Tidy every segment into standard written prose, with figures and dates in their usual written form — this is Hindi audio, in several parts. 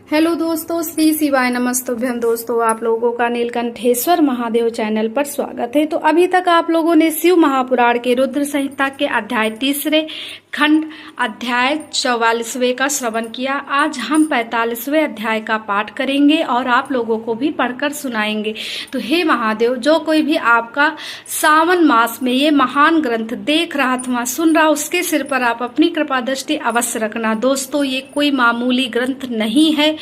हेलो दोस्तों, श्री शिवाय नमस्तुभ्यम। दोस्तों, आप लोगों का नीलकंठेश्वर महादेव चैनल पर स्वागत है। तो अभी तक आप लोगों ने शिव महापुराण के रुद्र संहिता के अध्याय 3 खंड अध्याय 44वें का श्रवण किया। आज हम 45वें अध्याय का पाठ करेंगे और आप लोगों को भी पढ़कर सुनाएंगे। तो हे महादेव, जो कोई भी आपका सावन मास में ये महान ग्रंथ देख रहा अथवा सुन रहा, उसके सिर पर आप अपनी कृपा दृष्टि अवश्य रखना। दोस्तों, ये कोई मामूली ग्रंथ नहीं है।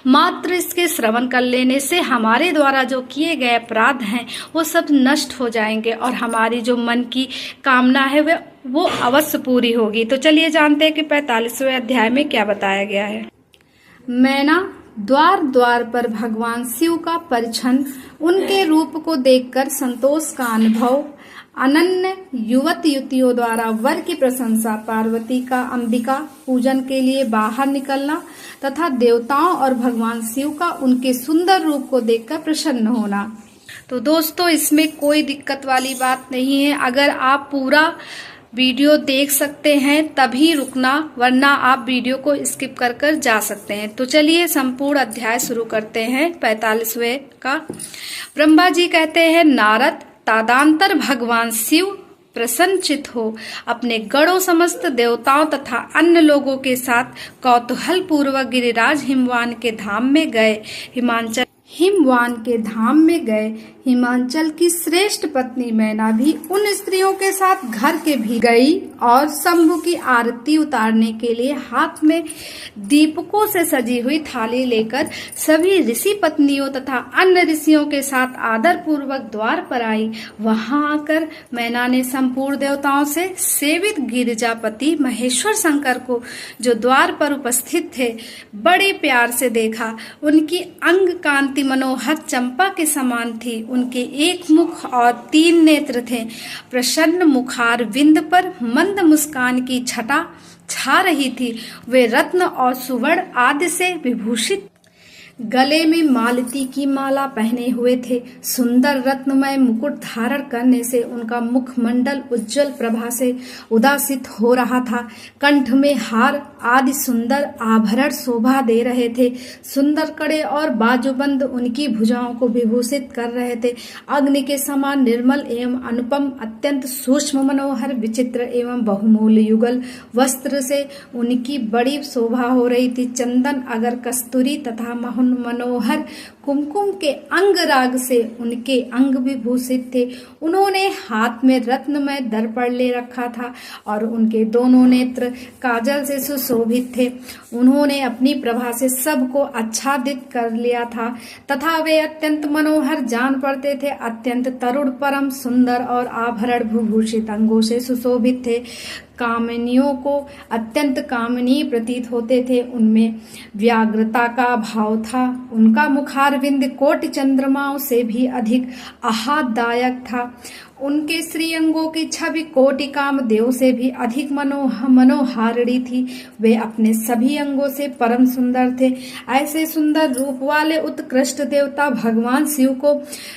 मात्र इसके श्रवण कर लेने से हमारे द्वारा जो किए गए अपराध हैं वो सब नष्ट हो जाएंगे और हमारी जो मन की कामना है वो अवश्य पूरी होगी। तो चलिए जानते हैं कि 45वें अध्याय में क्या बताया गया है। मैना द्वार द्वार पर भगवान शिव का परिछन, उनके रूप को देखकर संतोष का अनुभव, अनन्य युवत युतियों द्वारा वर की प्रशंसा, पार्वती का अंबिका पूजन के लिए बाहर निकलना तथा देवताओं और भगवान शिव का उनके सुंदर रूप को देखकर प्रसन्न होना। तो दोस्तों, इसमें कोई दिक्कत वाली बात नहीं है। अगर आप पूरा वीडियो देख सकते हैं तभी रुकना, वरना आप वीडियो को स्किप कर कर जा सकते हैं। तो चलिए संपूर्ण अध्याय शुरू करते हैं 45वें का। ब्रह्मा जी कहते हैं, नारद तादांतर भगवान शिव प्रसन्नचित हो अपने गणों समस्त देवताओं तथा अन्य लोगों के साथ कौतूहल पूर्वक गिरिराज हिमवान के धाम में गए। हिमांचल की श्रेष्ठ पत्नी मैना भी उन स्त्रियों के साथ घर के भी गई और शंभु की आरती उतारने के लिए हाथ में दीपकों से सजी हुई थाली लेकर सभी ऋषि पत्नियों तथा अन्य ऋषियों के साथ आदर पूर्वक द्वार पर आई। वहां आकर मैना ने संपूर्ण देवताओं से सेवित गिरिजापति महेश्वर शंकर को, जो द्वार पर उपस्थित थे, बड़े प्यार से देखा। उनकी अंग कांति मनोहर चंपा के समान थी। उनके एक मुख और 3 नेत्र थे। प्रसन्न मुखार विंद पर मंद मुस्कान की छटा छा रही थी। वे रत्न और सुवर्ण आदि से विभूषित गले में मालती की माला पहने हुए थे। सुंदर रत्नमय मुकुट धारण करने से उनका मुखमंडल उज्जवल प्रभा से उदासित हो रहा था। कंठ में हार आदि सुंदर आभरण शोभा दे रहे थे। सुंदर कड़े और बाजूबंद उनकी भुजाओं को विभूषित कर रहे थे। अग्नि के समान निर्मल एवं अनुपम, अत्यंत सूक्ष्म, मनोहर, विचित्र एवं बहुमूल्य युगल वस्त्र से उनकी बड़ी शोभा हो रही थी। चंदन, अगर, कस्तूरी तथा मनोहर कुमकुम के अंग राग से उनके अंग विभूषित थे। उन्होंने हाथ में रत्नमय दर्पण ले रखा था और उनके दोनों नेत्र काजल से सुशोभित थे। उन्होंने अपनी प्रभा से सबको आच्छादित कर लिया था तथा वे अत्यंत मनोहर जान पड़ते थे। अत्यंत तरुण, परम सुंदर और आभरण विभूषित अंगों से सुशोभित थे। कामिनियों को अत्यंत कामनीय प्रतीत होते थे। उनमें व्याग्रता का भाव था। उनका मुखारविंद कोटि चंद्रमाओं से भी अधिक आह्लाददायक था। उनके श्रीअंगों की छवि कोटि कामदेव से भी अधिक मनोहारिणी थी। वे अपने सभी अंगों से परम सुंदर थे। ऐसे सुंदर रूप वाले उत्कृष्ट देवता भगवान शिव को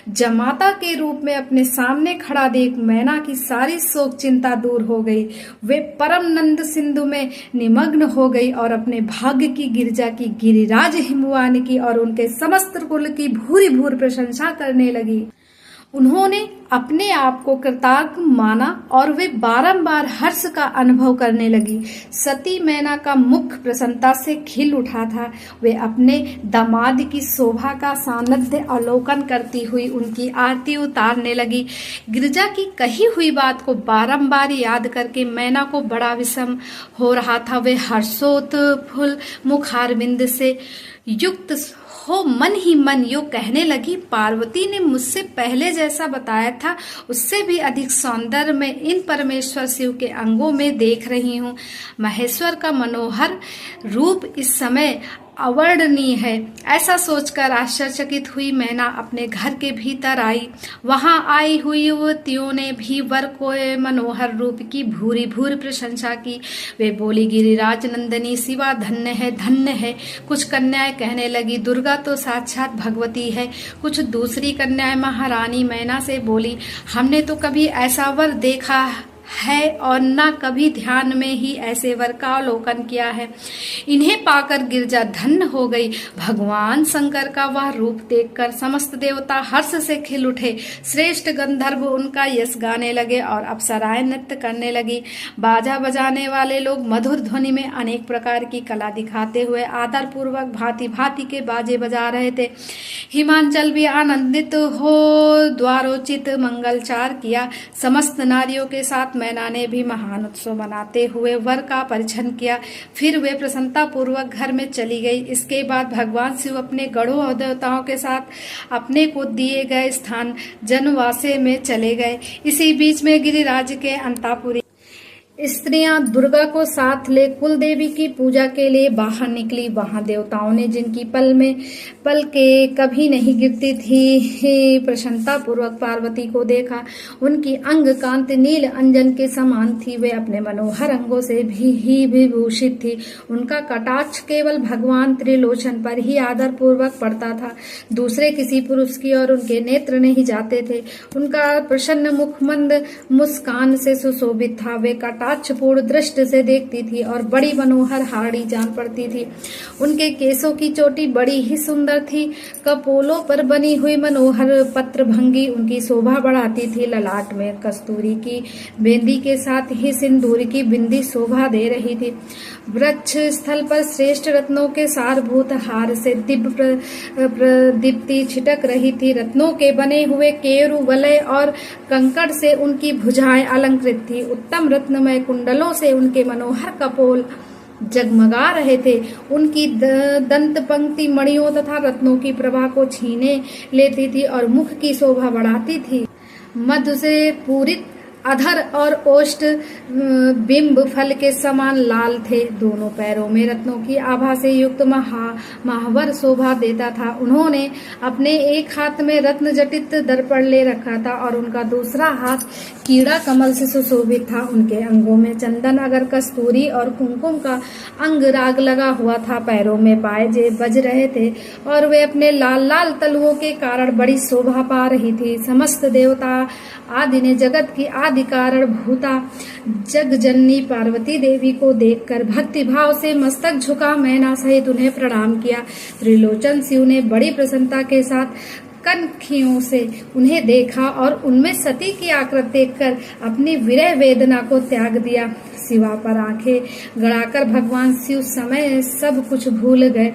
जमाता के रूप में अपने सामने खड़ा देख मैना की सारी शोक चिंता दूर हो गई। वे परम नंद सिंधु में निमग्न हो गई और अपने भाग्य की गिरिजा की, गिरिराज हिमवान की और उनके समस्त कुल की भूरी भूरी प्रशंसा करने लगी। उन्होंने अपने आप को कृतार्थ माना और वे बारंबार हर्ष का अनुभव करने लगी। सती मैना का मुख प्रसन्नता से खिल उठा था। वे अपने दामाद की शोभा का सानिध्य अवलोकन करती हुई उनकी आरती उतारने लगी। गिरिजा की कही हुई बात को बारंबार याद करके मैना को बड़ा विषम हो रहा था। वे हर्षोत्फुल्ल मुखारविंद से युक्त हो मन ही मन यो कहने लगी, पार्वती ने मुझसे पहले जैसा बताया था उससे भी अधिक सौंदर्य में इन परमेश्वर शिव के अंगों में देख रही हूँ। महेश्वर का मनोहर रूप इस समय अवर्णनीय है। ऐसा सोचकर आश्चर्यचकित हुई मैना अपने घर के भीतर आई। वहां आई हुई युवतियों ने भी वर को मनोहर रूप की भूरी भूरी प्रशंसा की। वे बोली, गिरिराज नंदनी शिवा धन्य है, धन्य है। कुछ कन्याएं कहने लगी, दुर्गा तो साक्षात भगवती है। कुछ दूसरी कन्याएं महारानी मैना से बोली, हमने तो कभी ऐसा वर देखा है और न कभी ध्यान में ही ऐसे वर का अवलोकन किया है। इन्हें पाकर गिरजा धन्य हो गई। भगवान शंकर का वह रूप देखकर समस्त देवता हर्ष से खिल उठे। श्रेष्ठ गंधर्व उनका यश गाने लगे और अप्सराएं नृत्य करने लगी। बाजा बजाने वाले लोग मधुर ध्वनि में अनेक प्रकार की कला दिखाते हुए आदर पूर्वक भांति भांति के बाजे बजा रहे थे। हिमांचल भी आनंदित हो द्वारोचित मंगलचार किया। समस्त नारियों के साथ मैना ने भी महान उत्सव मनाते हुए वर का परिछन किया। फिर वे प्रसन्नता पूर्वक घर में चली गई। इसके बाद भगवान शिव अपने गढ़ों और देवताओं के साथ अपने को दिए गए स्थान जनवासे में चले गए। इसी बीच में गिरिराज के अंतापुरी स्त्रियां दुर्गा को साथ ले कुल देवी की पूजा के लिए बाहर निकली। वहां देवताओं ने जिनकी पल के कभी नहीं गिरती थी प्रसन्नता पूर्वक पार्वती को देखा। उनकी अंग कांति नील अंजन के समान थी। वे अपने मनोहर अंगों से भी विभूषित थी। उनका कटाक्ष केवल भगवान त्रिलोचन पर ही आदर पूर्वक पड़ता था। दूसरे किसी पुरुष की ओर उनके नेत्र नहीं जाते थे। उनका प्रसन्न मुख मंद मुस्कान से सुशोभित था। वे पूर्ण दृष्टि से देखती थी और बड़ी मनोहर हाड़ी जान पड़ती थी। उनके केसों की चोटी बड़ी ही सुंदर थी। कपोलों पर बनी हुई मनोहर पत्र भंगी उनकी शोभा बढ़ाती थी। ललाट में कस्तूरी की बेंदी के साथ ही सिंदूर की बिंदी शोभा दे रही थी। वृक्ष स्थल पर श्रेष्ठ रत्नों के सारभूत हार से दिव्य प्रदीप्ति छिटक रही थी। रत्नों के बने हुए केरु वलय और कंकड़ से उनकी भुजाएं अलंकृत थी। उत्तम रत्नमय कुंडलों से उनके मनोहर कपोल जगमगा रहे थे। उनकी दंत पंक्ति मणियों तथा रत्नों की प्रभा को छीने लेती थी और मुख की शोभा बढ़ाती थी। मधु से पूरित अधर और ओष्ठ बिंब फल के समान लाल थे। दोनों पैरों में रत्नों की आभा से युक्त महावर शोभा देता था। उन्होंने अपने एक हाथ में रत्न जटित दर्पण ले रखा था और उनका दूसरा हाथ कीड़ा कमल से सुशोभित था। उनके अंगों में चंदन अगर कस्तूरी और कुमकुम का अंग राग लगा हुआ था। पैरों में पायजे बज रहे थे और वे अपने लाल लाल तलुओं के कारण बड़ी शोभा पा रही थी। समस्त देवता आदि ने जगत की आदि कारण भूता जग जननी पार्वती देवी को देखकर भक्ति भाव से मस्तक झुका मैना सहित उन्हें प्रणाम किया। त्रिलोचन शिव ने बड़ी प्रसन्नता के साथ कनखियों से उन्हें देखा और उनमें सती की आकृति देखकर अपनी विरह वेदना को त्याग दिया। शिवा पर आंखें गड़ाकर भगवान शिव समय सब कुछ भूल गए।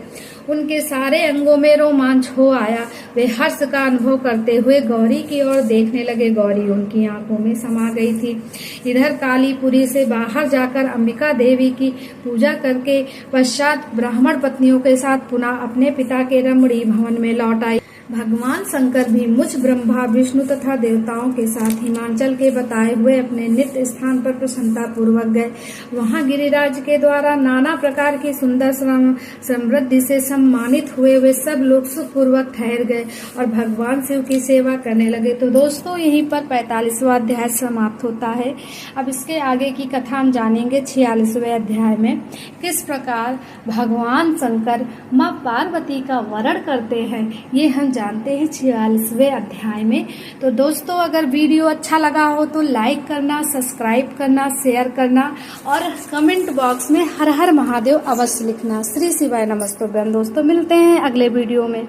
उनके सारे अंगों में रोमांच हो आया। वे हर्ष का अनुभव करते हुए गौरी की ओर देखने लगे। गौरी उनकी आंखों में समा गई थी। इधर कालीपुरी से बाहर जाकर अंबिका देवी की पूजा करके पश्चात ब्राह्मण पत्नियों के साथ पुनः अपने पिता के रमणी भवन में लौट आई। भगवान शंकर भी मुझ ब्रह्मा विष्णु तथा देवताओं के साथ हिमांचल के बताए हुए अपने नित्य स्थान पर प्रसन्नता पूर्वक गए। वहां गिरिराज के द्वारा नाना प्रकार की सुंदर समृद्धि से सम्मानित हुए वे सब लोग सुखपूर्वक ठहर गए और भगवान शिव की सेवा करने लगे। तो दोस्तों यहीं पर 45वां अध्याय समाप्त होता है। अब इसके आगे की कथा हम जानेंगे 46वें अध्याय में किस प्रकार भगवान शंकर माँ पार्वती का वरण करते हैं, ये हम जानते हैं 46वें अध्याय में। तो दोस्तों अगर वीडियो अच्छा लगा हो तो लाइक करना, सब्सक्राइब करना, शेयर करना और कमेंट बॉक्स में हर हर महादेव अवश्य लिखना। श्री शिवाय नमस्तुभ्यं। दोस्तों मिलते हैं अगले वीडियो में।